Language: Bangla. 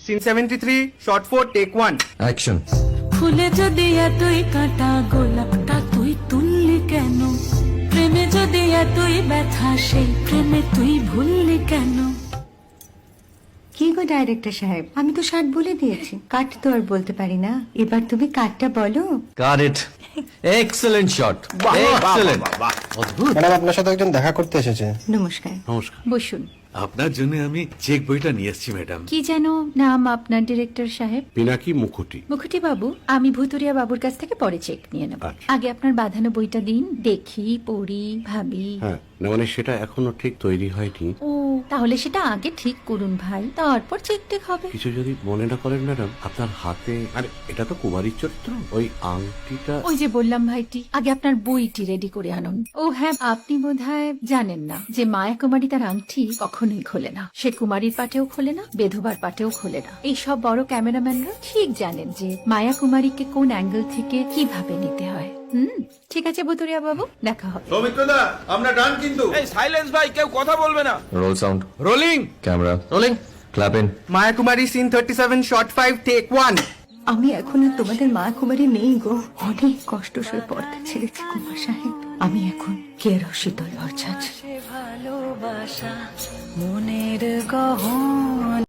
Scene 73, shot 4, take 1. অ্যাকশন। ফুলে যদি এতই কাটা গোলাপটা তুই তুললি কেন? প্রেমে যদি এতই ব্যথা সেই প্রেমে তুই ভুললি কেন? কি গো ডাইরেক্টর সাহেব, আমি তো 60 বলে দিয়েছি, কাট তো আর বলতে পারি না, এবার তুমি কাটটা বলো। Got it. Excellent shot, excellent. Madam আপনার সাথে একজন দেখা করতে এসেছে। নমস্কার। নমস্কার। বসুন। আপনার জন্য আমি চেক বইটা নিয়ে এসেছি ম্যাডাম। কি যেন নাম আপনার ডিরেক্টর সাহেব? পিনাকি মুখোটি। মুখুটি বাবু, আমি ভুতুরিয়া বাবুর কাছ থেকে পরে চেক নিয়ে নেব। আচ্ছা। আগে আপনার বাঁধানো বইটা দিন, দেখি, পড়ি, ভাবি। হ্যাঁ, না মানে সেটা এখনো ঠিক তৈরি হয়নি। ও, তাহলে সেটা আগে ঠিক করুন ভাই, তারপর চেক টেক হবে। কিছু যদি মনে না করেন ম্যাডাম, আপনার হাতে, আরে এটা তো কুমারীর চরিত্র, ওই আংটিটা। ওই যে বললাম ভাইটি, আগে আপনার বইটি রেডি করে আনুন। ও হ্যাঁ, আপনি বোধহয় জানেন না যে মায়া কুমারী তার আংটি কখনোই খোলে না। সে কুমারীর পাটেও খোলে না, বেধবার পাটেও খোলে না। এই সব বড় ক্যামেরাম্যানরা ঠিক জানেন যে মায়া কুমারীকে কোন অ্যাঙ্গেল থেকে কিভাবে নিতে হয়। ঠিক আছে ভুতুরিয়া বাবু, দেখা হবে। সৌমিত্রদা, আমরা ডান কিন্তু। এই সাইলেন্স ভাই, কেউ কথা বলবে না। Roll sound, rolling. Camera rolling, clap in. Maya Kumari, scene 37, shot 5, take 1. আমি এখন আর তোমাদের মা কুমারী নেই গো, অনেক কষ্ট সয়ে পর্দা ছেড়েছি কুমার সাহেব। আমি এখন কেরো শীতল ভরছাছ। ভালোবাসা মনের গহন।